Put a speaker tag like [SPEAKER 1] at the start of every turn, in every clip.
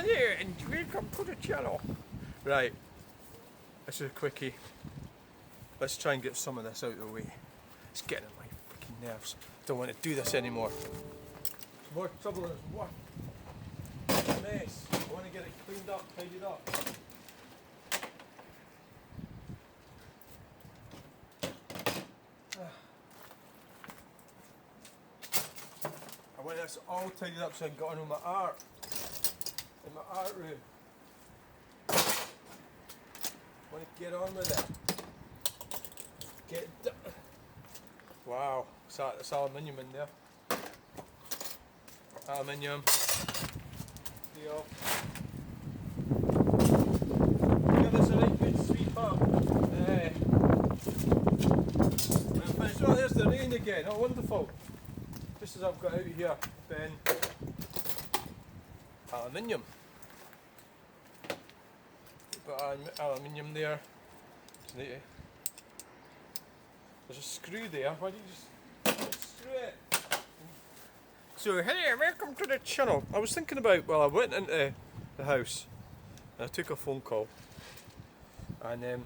[SPEAKER 1] Hello and welcome to the channel. Right, this is a quickie. Let's try and get some of this out of the way. It's getting on my freaking nerves. Don't want to do this anymore. It's more trouble than it's worth. It's a mess. I want to get it cleaned up, tidied up. I want this all tidied up so I can get on with my art. In my art room. I want to get on with it. Get it. Wow, it's aluminium in there. Aluminium. Deal. Give us a right good sweep up. Oh, there's the rain again. Oh, wonderful. Just as I've got out here, then aluminium. Got aluminium there. There's a screw there. Why don't you just screw it? So hey, welcome to the channel. I was thinking about, well, I went into the house and I took a phone call, and I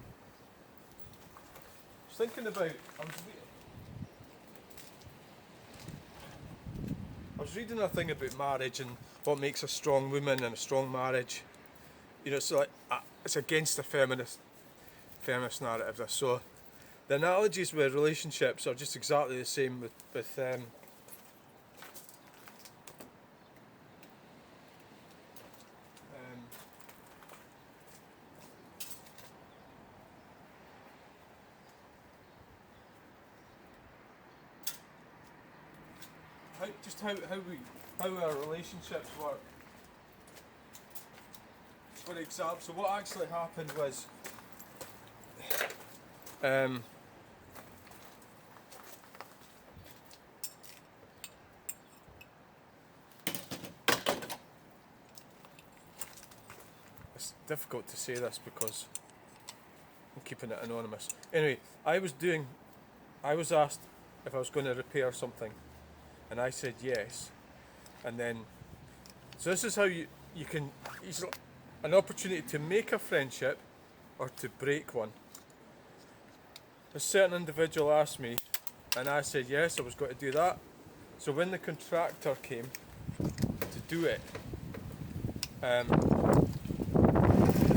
[SPEAKER 1] was thinking about, I was reading a thing about marriage and what makes a strong woman and a strong marriage. You know, it's like it's against the feminist narrative. So the analogies with relationships are just exactly the same with how our relationships work. For example, so what actually happened was it's difficult to say this because I'm keeping it anonymous. Anyway, I was asked if I was going to repair something, and I said yes. And then, so this is how you can, it's an opportunity to make a friendship or to break one. A certain individual asked me, and I said yes, I was going to do that. So when the contractor came to do it, the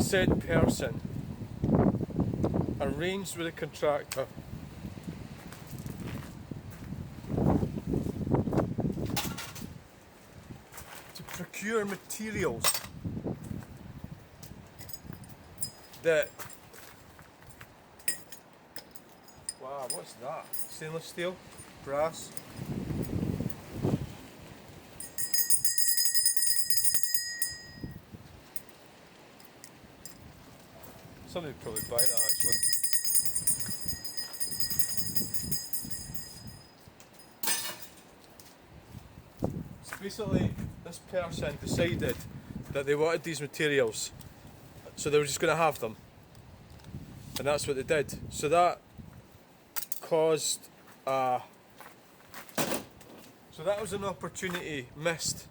[SPEAKER 1] said person arranged with the contractor to procure materials that, wow, what's that? Stainless steel? Brass? Somebody would probably buy that actually. So basically, this person decided that they wanted these materials, so they were just going to have them. And that's what they did. So that caused so that was an opportunity missed.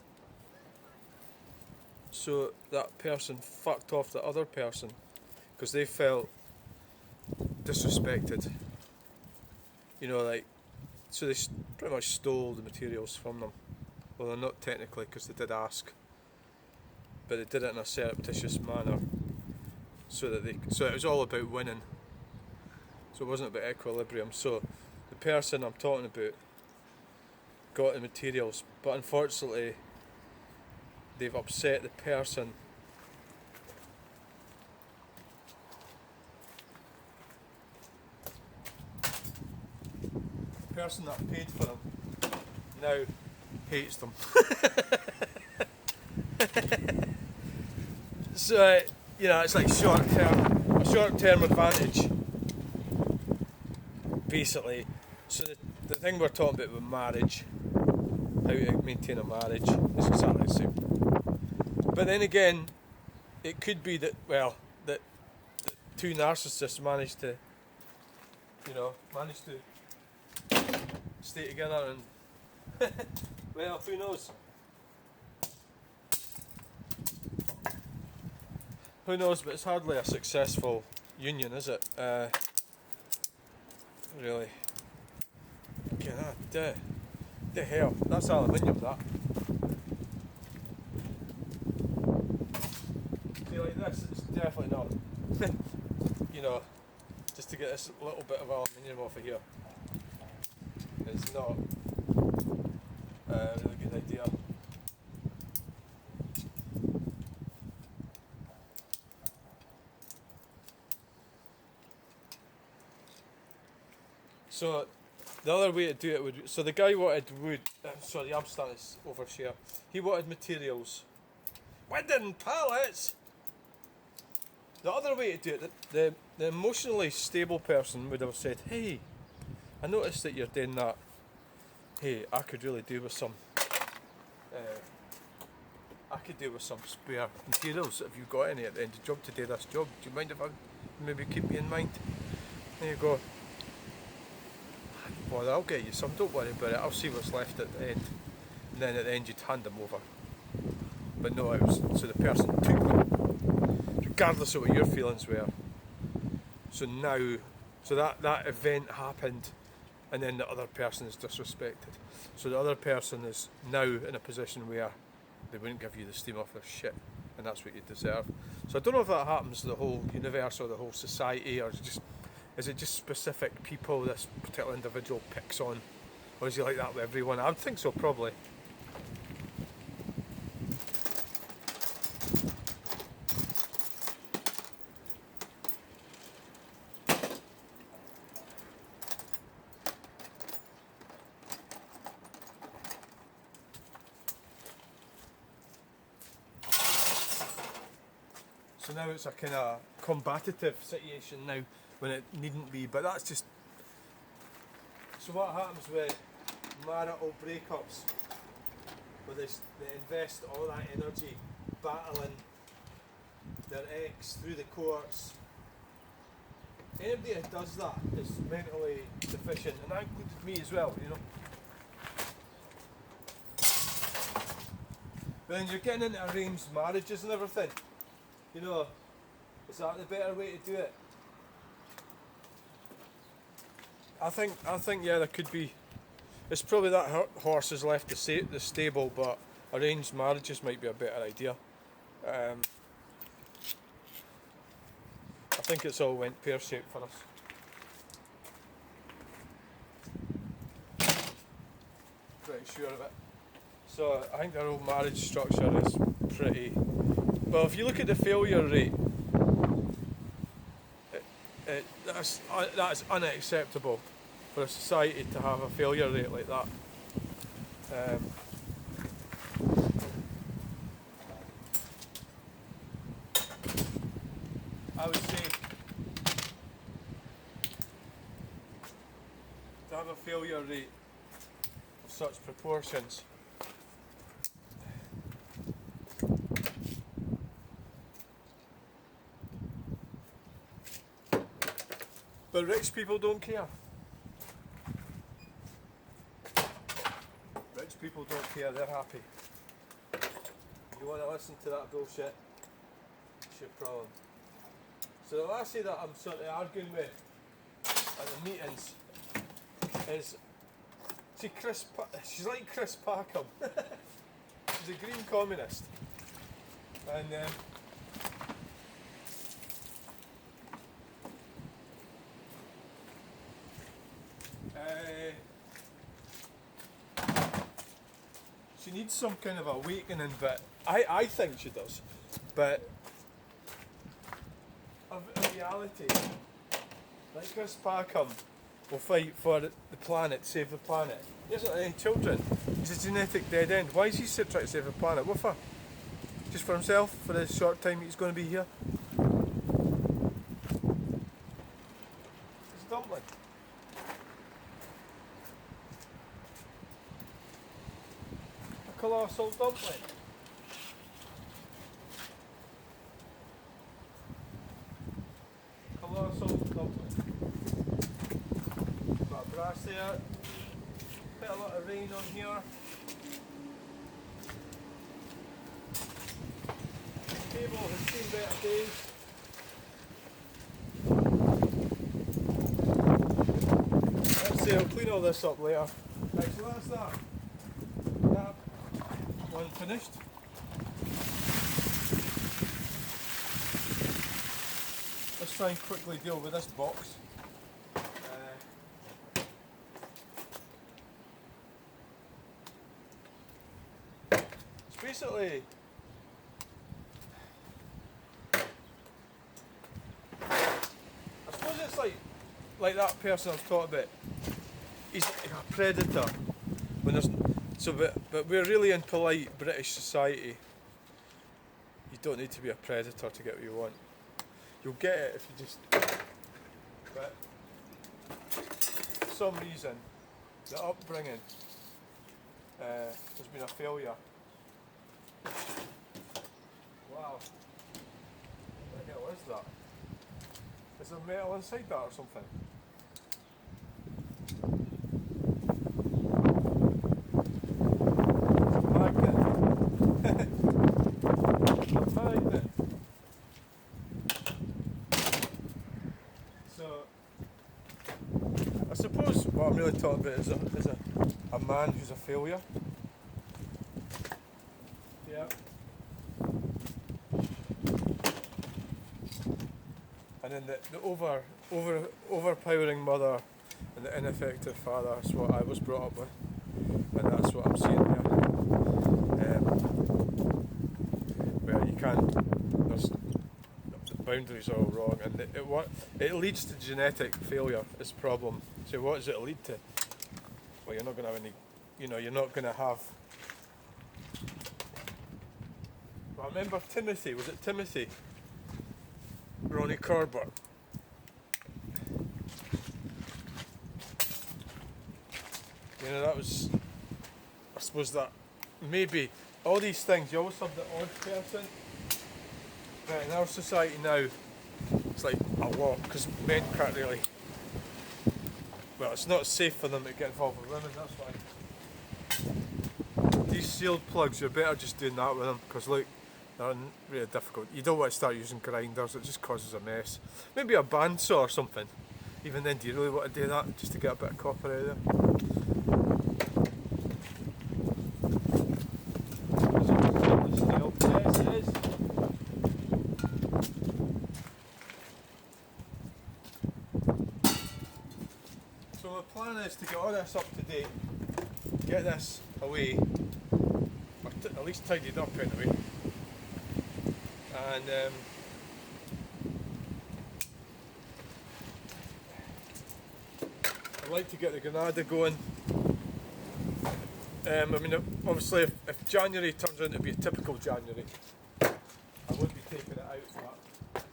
[SPEAKER 1] So that person fucked off the other person because they felt disrespected. You know, like, so they pretty much stole the materials from them. Well, they're not technically, because they did ask, but they did it in a surreptitious manner. So it was all about winning. So it wasn't about equilibrium. So the person I'm talking about got the materials, but unfortunately they've upset the person that paid for them now hates them. So you know, it's like a short-term advantage basically. So the thing we're talking about with marriage, how to maintain a marriage, is exactly the same. But then again, it could be that, well, that two narcissists managed to stay together and well, who knows? who knows, but it's hardly a successful union, is it? Really. God, the hell, that's aluminium, that. See, like this, it's definitely not, you know, just to get this little bit of aluminium off of here. It's not a really good idea. So the other way to do it would, so the guy wanted wood, sorry, I'm starting to overshare. He wanted materials, wood and pallets. The other way to do it, the emotionally stable person would have said, hey, I noticed that you're doing that. Hey, I could really do with some, I could do with some spare materials. Have you got any at the end of the job to do this job? Do you mind if I maybe keep me in mind? There you go. Well, I'll get you some, don't worry about it, I'll see what's left at the end. And then at the end you'd hand them over. But no, it was, so the person took them, regardless of what your feelings were. So now, so that event happened, and then the other person is disrespected. So the other person is now in a position where they wouldn't give you the steam off their shit, and that's what you deserve. So I don't know if that happens to the whole universe or the whole society, or is it just specific people this particular individual picks on? Or is he like that with everyone? I would think so, probably. So now it's a kind of combative situation now, when it needn't be, but that's just... So what happens with marital breakups, where they invest all that energy battling their ex through the courts? Anybody that does that is mentally deficient, and that included me as well, you know. But then you're getting into arranged marriages and everything, you know, is that the better way to do it? I think yeah, there could be. It's probably that horse has left the stable, but arranged marriages might be a better idea. I think it's all went pear-shaped for us. Pretty sure of it. So I think their old marriage structure is pretty... Well, if you look at the failure rate, that's unacceptable for a society to have a failure rate like that. I would say to have a failure rate of such proportions, but rich people don't care. Rich people don't care, they're happy. You want to listen to that bullshit? It's your problem. So the lassie that I'm sort of arguing with at the meetings is, see, she's like Chris Packham. She's a green communist. And she needs some kind of awakening, but I think she does. But in reality, like Chris Packham will fight for the planet, save the planet. He hasn't got any children. He's a genetic dead end. Why is he trying to save the planet? What for? Just for himself, for the short time he's going to be here? It's a dumpling. A colossal dumpling. Colossal dumpling. Got a brass there. Quite a lot of rain on here. table has seen better days. Let's see, I'll clean all this up later. Right, so that's that. That one finished. Let's try and quickly deal with this box. It's basically I suppose it's like that person I was talking about. He's like a predator. When there's but we're really in polite British society. You don't need to be a predator to get what you want. You'll get it if you just. But for some reason, the upbringing has been a failure. Wow. What the hell is that? Is there metal inside that or something? I suppose what I'm really talking about is a man who's a failure. Yeah. And then the overpowering mother and the ineffective father is what I was brought up with, and that's what I'm seeing here. Where you can't, there's the boundaries are all wrong, and it leads to genetic failure. Is the problem. So what does it lead to? Well, you're not going to have any. You're not going to have. Well, I remember Timothy. Was it Timothy? Ronnie Corbett. That was. I suppose that maybe all these things. You always have the odd person. But in our society now, it's like a lot because men can't really. Well, it's not safe for them to get involved with women. That's why. These sealed plugs, you're better just doing that with them because look, they're really difficult. You don't want to start using grinders; it just causes a mess. Maybe a bandsaw or something. Even then, do you really want to do that just to get a bit of copper out of there? Yes, it is. So the plan is to get all this up to date, get this away, or at least tidied up anyway, and I'd like to get the Granada going. I mean, obviously, if January turns out to be a typical January, I would be taking it out, but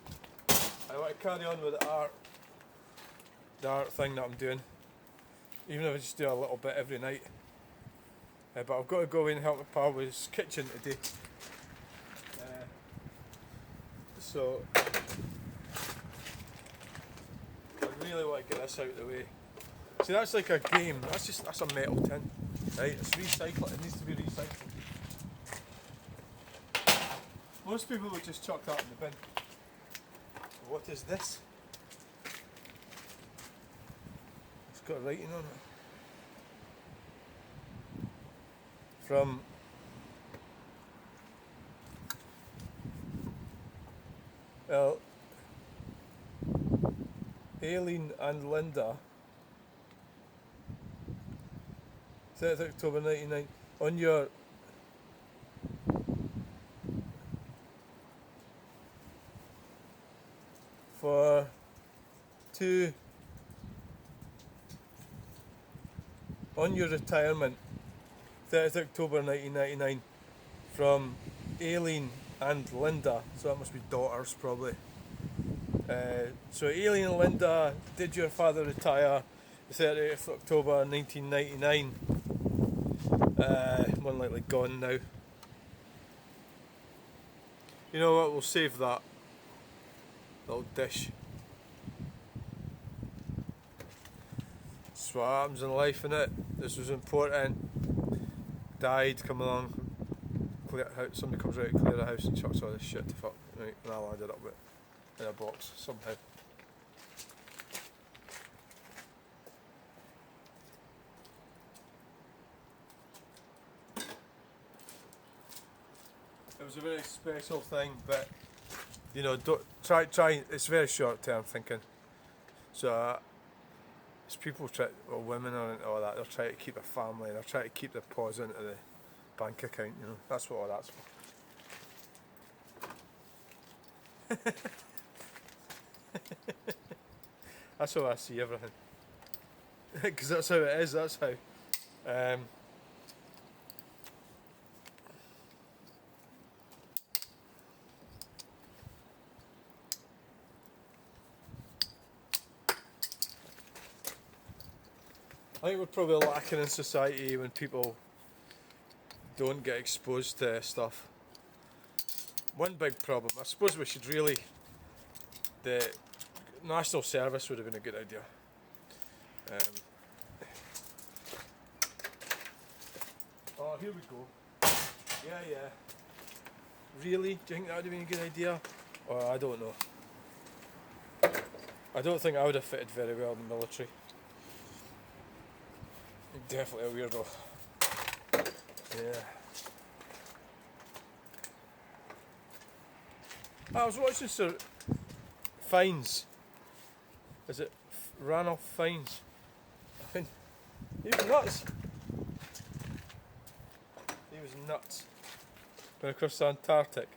[SPEAKER 1] I want to carry on with the art thing that I'm doing, even if I just do a little bit every night. But I've got to go in and help my pal with his kitchen today. So I really want to get this out of the way. See, that's like a game. That's a metal tin. Right, it's recycled. It needs to be recycled. Most people would just chuck that in the bin. What is this? It's got writing on it. From Aileen and Linda, 30th October 1999, on your for two on your retirement, 30th October 1999, from Aileen and Linda, so that must be daughters probably. So Aileen and Linda, did your father retire the 30th October 1999? More likely gone now. You know what, we'll save that little dish. That's what happens in life, innit? This was important. Died, come along, somebody comes out to clear the house and chucks all this shit to fuck. Right, and I'll add it up with in a box somehow. It was a very special thing, but you know, don't try. It's very short term thinking. So, as people try, or women and all that, they're trying to keep a family, and they're trying to keep the pause into the bank account. You know, that's what all that's for. That's how I see everything. Because that's how it is. That's how. I think we're probably lacking in society when people don't get exposed to stuff. One big problem, I suppose we should really, the national service would have been a good idea. Oh, here we go. Yeah. Really? Do you think that would have been a good idea? Or I don't know. I don't think I would have fitted very well in the military. Definitely a weirdo. Yeah. I was watching Sir Fiennes. Is it Ranulph Fiennes? I mean, he was nuts. He was nuts. Went across the Antarctic.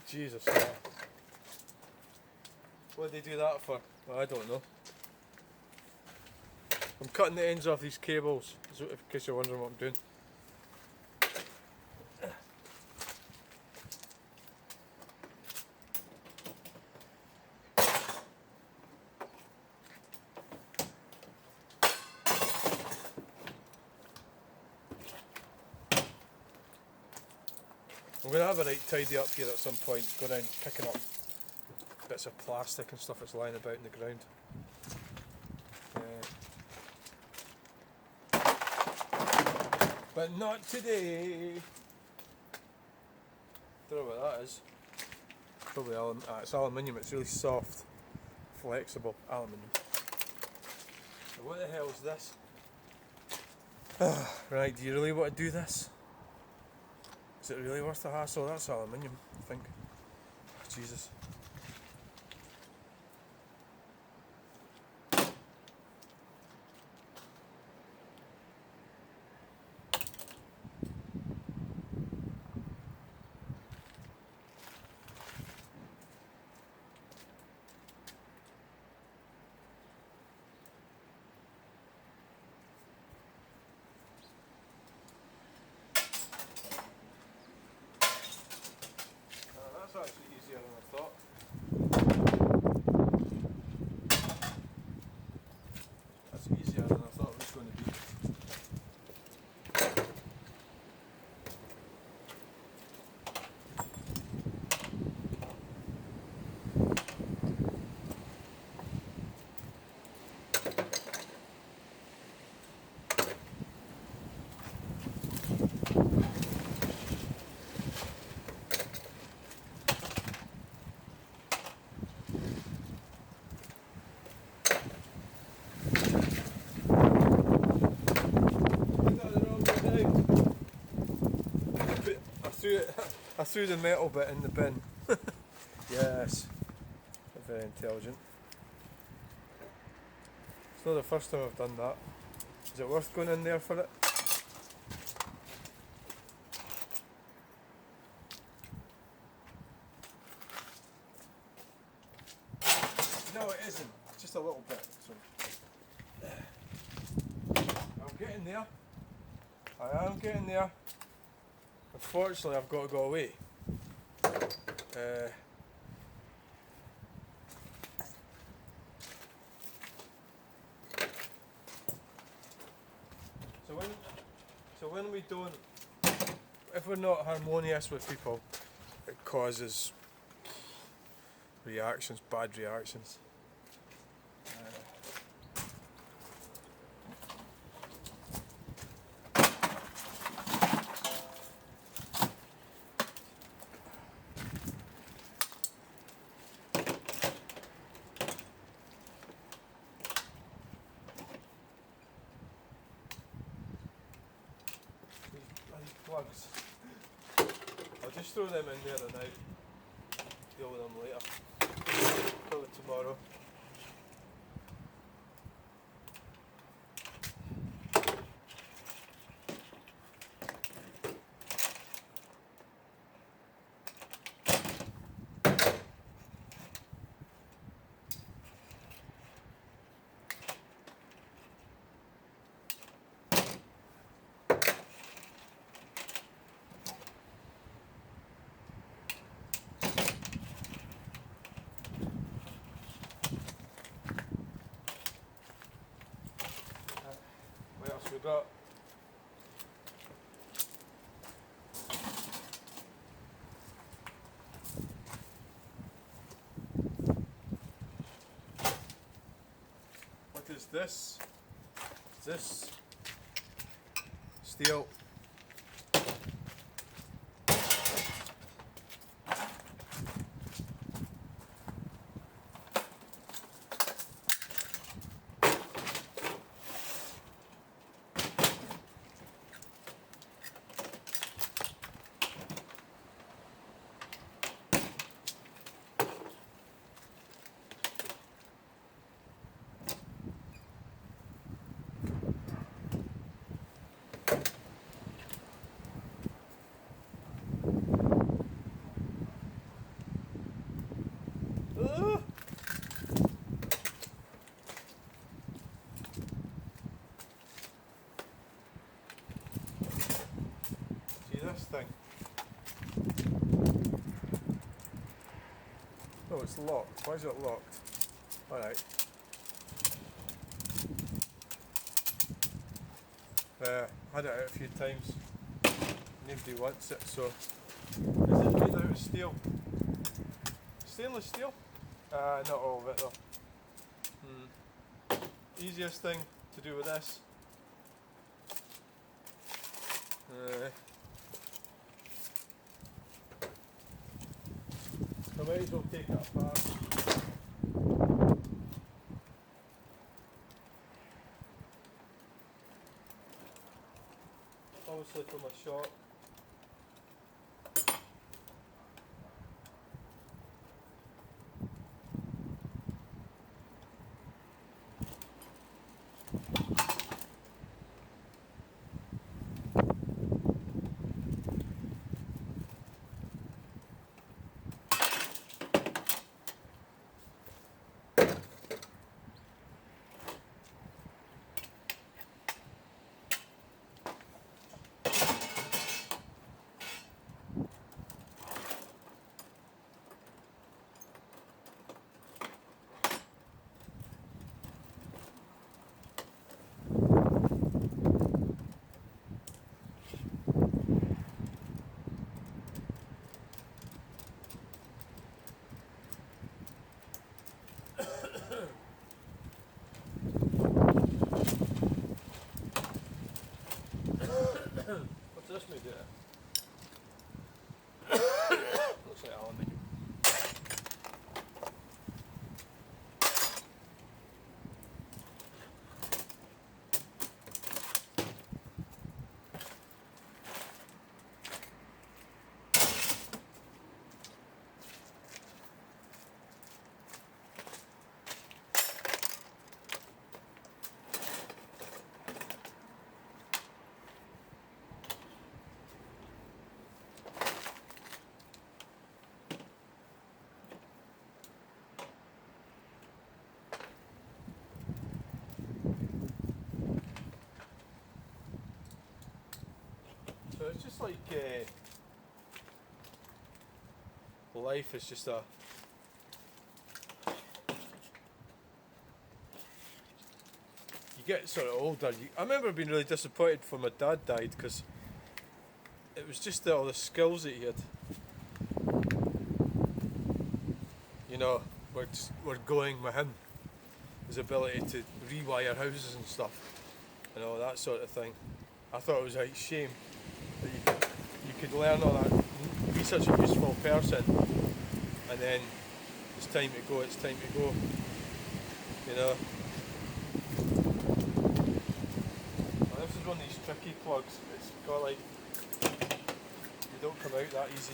[SPEAKER 1] Jesus. What did they do that for? Well, I don't know. I'm cutting the ends off these cables, in case you're wondering what I'm doing. I'm going to have a right tidy up here at some point, go down picking up bits of plastic and stuff that's lying about in the ground. But not today. Don't know what that is. Probably it's aluminium. It's really soft, flexible aluminium. So what the hell is this? Right, do you really want to do this? Is it really worth the hassle? That's aluminium, I think. Oh, Jesus. That's actually easier than I thought. That's easier than I thought it was going to be. I threw the metal bit in the bin. Yes, very intelligent. It's not the first time I've done that. Is it worth going in there for it? No, it isn't. Just a little bit. So. I'm getting there. I am getting there. Unfortunately, I've got to go away. So when we don't, if we're not harmonious with people, it causes reactions, bad reactions. plugs. I'll just throw them in there and I'll deal with them later. Probably tomorrow. What else we got? What is this? Is this steel? See this thing? Oh, it's locked. Why is it locked? Alright. Had it out a few times. Nobody wants it, so. Is it made out of steel? Stainless steel? Not all of it though. Easiest thing to do with this. I might as well take it apart. Obviously for my shop. What's this made out of? Looks like aluminium. So it's just like life is just a you get sort of older. I remember being really disappointed when my dad died because it was just all the skills that he had. You know, we're going with him. His ability to rewire houses and stuff and all that sort of thing. I thought it was a shame that you could learn all that, be such a useful person, and then it's time to go, you know. Well, this is one of these tricky plugs. It's got like don't come out that easy.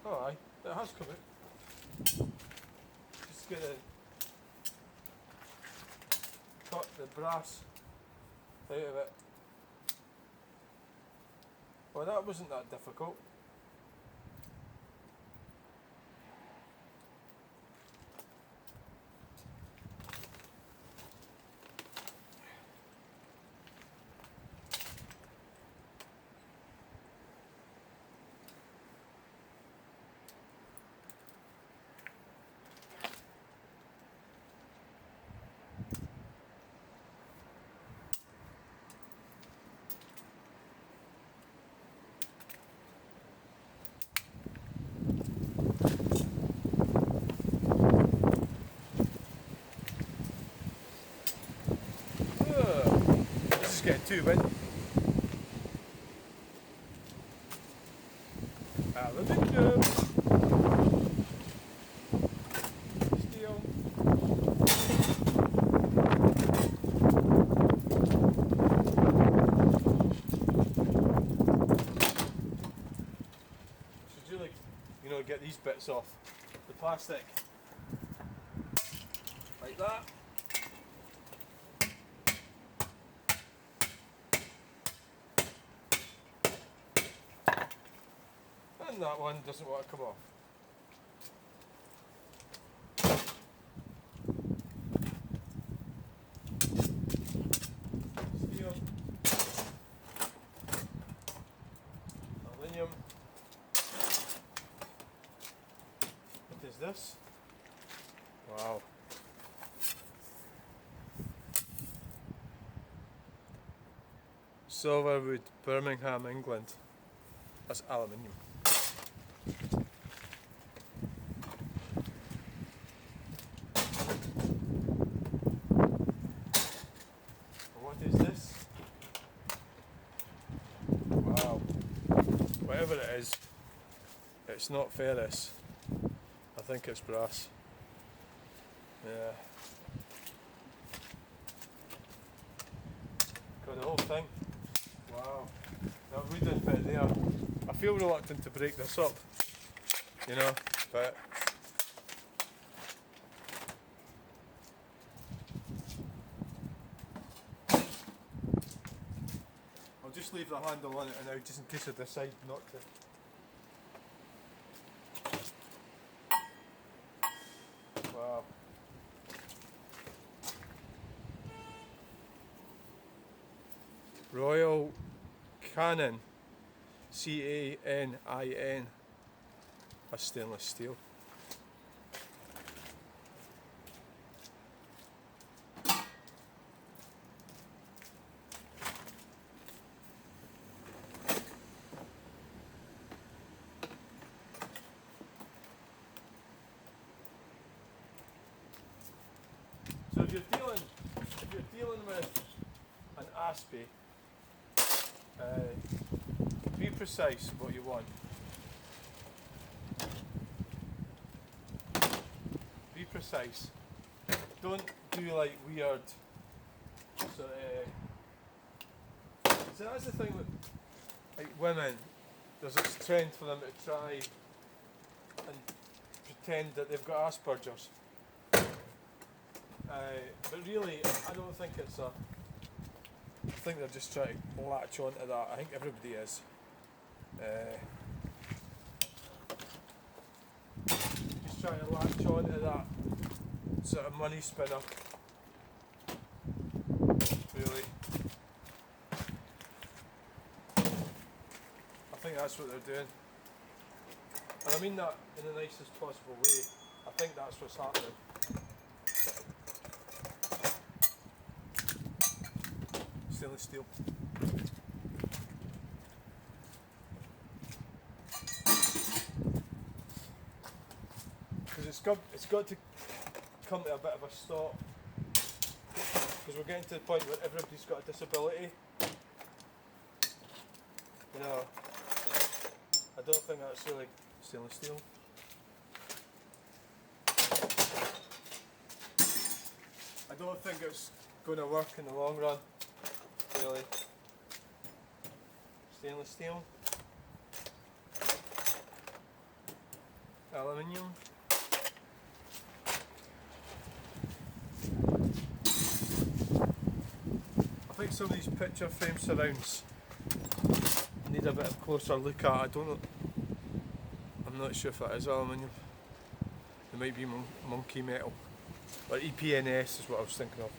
[SPEAKER 1] Oh aye, it has come out. Just gonna cut the brass out of it. Well, that wasn't that difficult. This is getting too wet. Aluminium. Steel. Should you get these bits off the plastic like that. And that one doesn't want to come off. Steel. Aluminium. What is this? Wow. Silverwood, Birmingham, England. That's aluminium. What is this? Wow. Whatever it is, it's not ferrous. I think it's brass. Yeah. Got the whole thing. Wow. That wooden bit there. I feel reluctant to break this up, but I'll just leave the handle on it now just in case I decide not to. Wow. Royal Canin, C-A-N-I-N, that's stainless steel. So if you're dealing with an Aspie, be precise what you want. Be precise. Don't do like weird sort of. So that's the thing with like women. There's this trend for them to try and pretend that they've got Asperger's. But really, I don't think it's a. I think they're just trying to latch on to that. I think everybody is. Just trying to latch on to that sort of money spinner. Really. I think that's what they're doing. And I mean that in the nicest possible way. I think that's what's happening. Stainless steel. Because it's got to come to a bit of a stop. Because we're getting to the point where everybody's got a disability. I don't think that's really stainless steel. don't think it's going to work in the long run, really. Stainless steel, aluminium. I think some of these picture frame surrounds need a bit of closer look at. I don't know. I'm not sure if that is aluminium. It might be monkey metal. Or EPNS is what I was thinking of.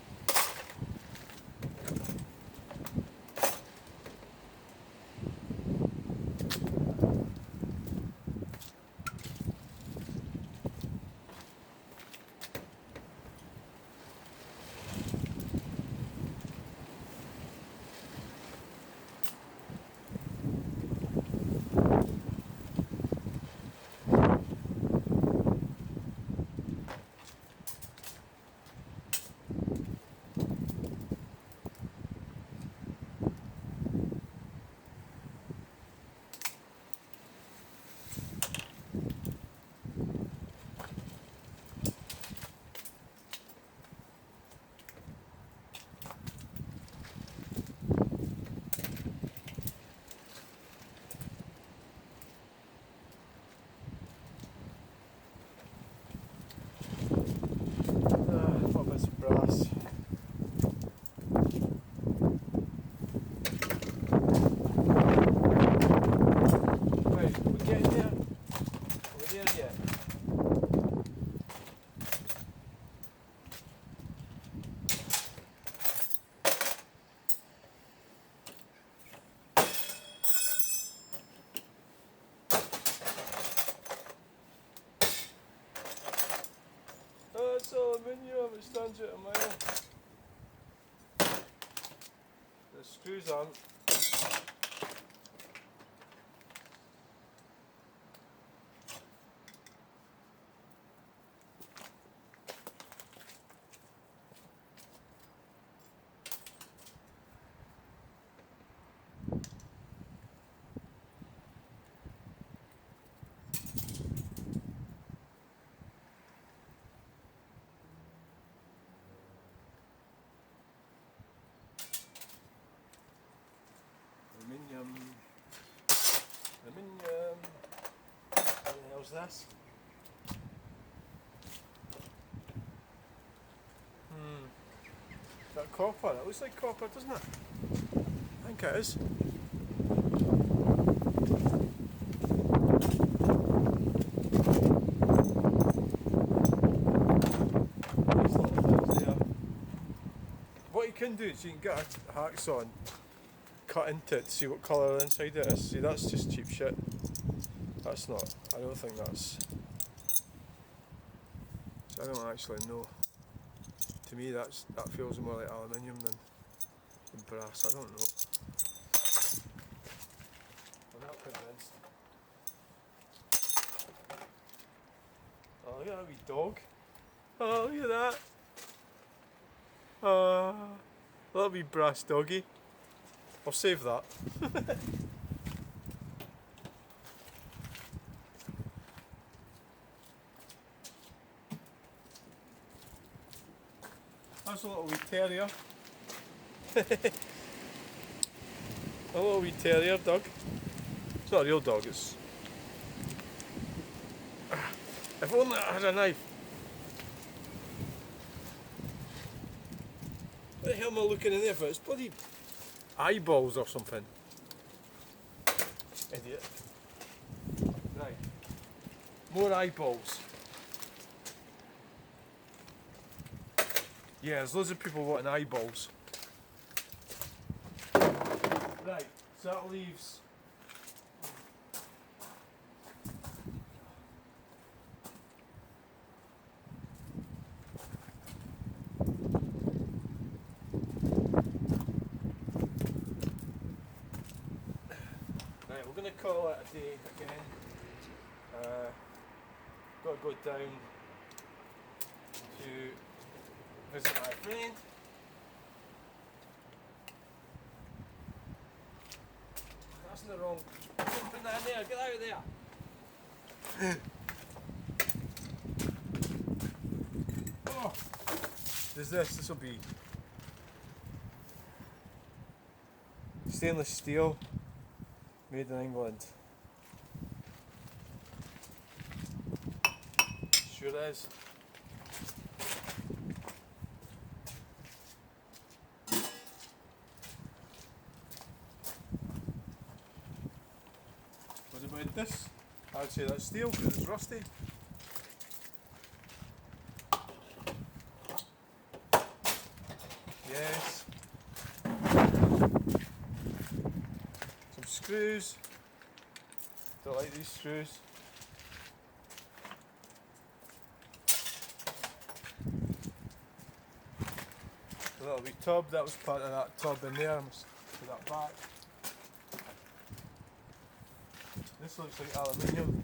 [SPEAKER 1] It's aluminium, it stands out a mile. The screws aren't. Aluminium. What the hell's this? Is that copper? It looks like copper, doesn't it? I think it is. What you can do is you can get a hacksaw and cut into it to see what colour the inside it is. See, that's just cheap shit. That's not, I don't think that's, I don't actually know. To me that feels more like aluminium than brass, I don't know. I'm not convinced. Oh, look at that wee dog. Oh, look at that. Oh, that'll be brass doggy. I'll save that. That's a little wee terrier. A little wee terrier dog. It's not a real dog, it's... If only I had a knife. What the hell am I looking in there for? It's bloody eyeballs or something. Idiot. Right. More eyeballs. Yeah, there's loads of people wanting eyeballs. Right, so that leaves... Right, we're going to call it a day again. Got to go down to visit my friend. That's in the wrong. Don't put that in there, get out of there. Oh. There's this will be stainless steel, made in England. Sure is. What about this? I would say that's steel because it's rusty. Yes. Some screws. Don't like these screws. A little wee tub, that was part of that tub in there. I must put that back. This looks like aluminium.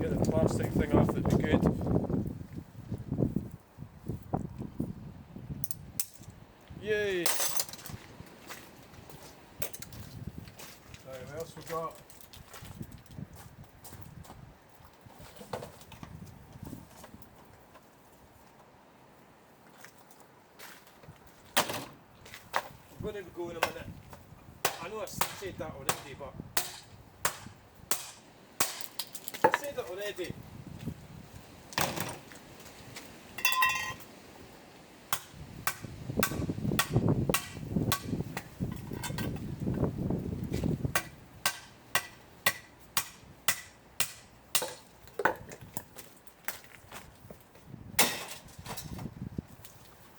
[SPEAKER 1] Get the plastic thing off, that'd be good. Yay! Right, what else we got? I'm going to go in a minute. I know I said that already, but I said it already.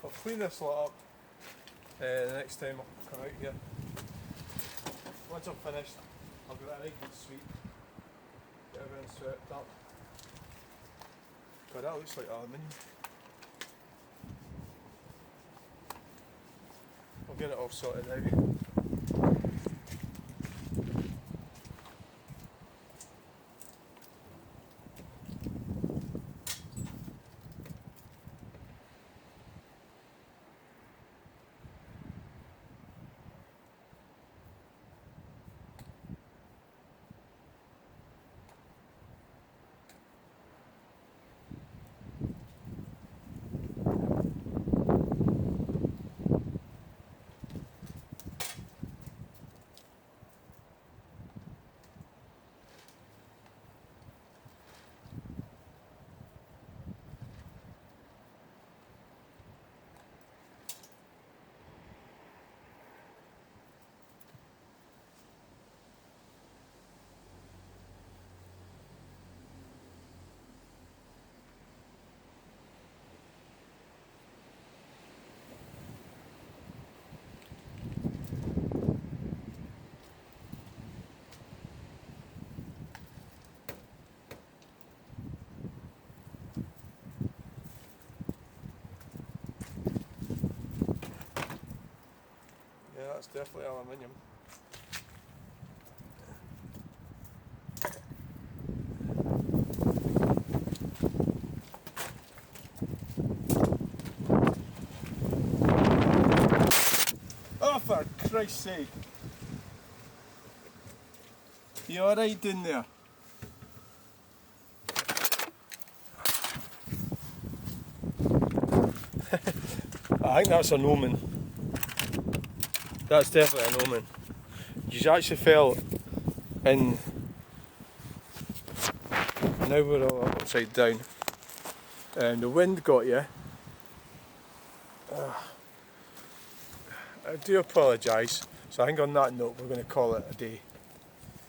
[SPEAKER 1] I'll clean this lot up the next time I come out here. Once I'm finished, I'll give it a right good sweep. Get everything swept up. God, that looks like aluminium. I'll get it all sorted out. Yeah, that's definitely aluminium. Oh, for Christ's sake! You alright in there? I think that's an omen. That's definitely an omen. You actually fell in. Now we're all upside down. And the wind got you. I do apologise. So I think on that note we're going to call it a day.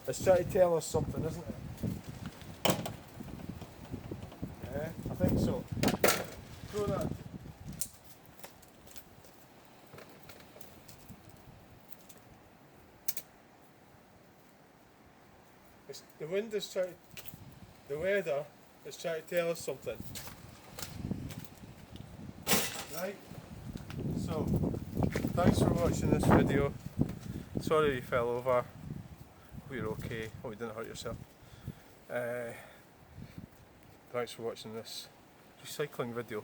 [SPEAKER 1] It's trying to tell us something, isn't it? Yeah, I think so. Throw that. The wind is trying, the weather is trying to tell us something. Right? So, thanks for watching this video. Sorry you fell over. We're okay. Oh, you didn't hurt yourself. Thanks for watching this recycling video.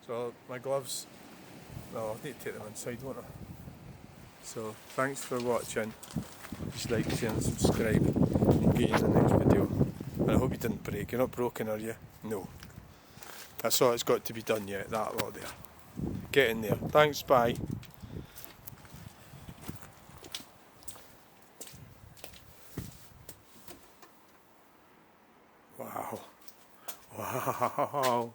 [SPEAKER 1] So my gloves, well, I need to take them inside, won't I? So thanks for watching. Just like, share and subscribe, and get you in the next video. And I hope you didn't break. You're not broken, are you? No. That's all it's got to be done yet, that lot there. Get in there. Thanks, bye. Wow. Wow.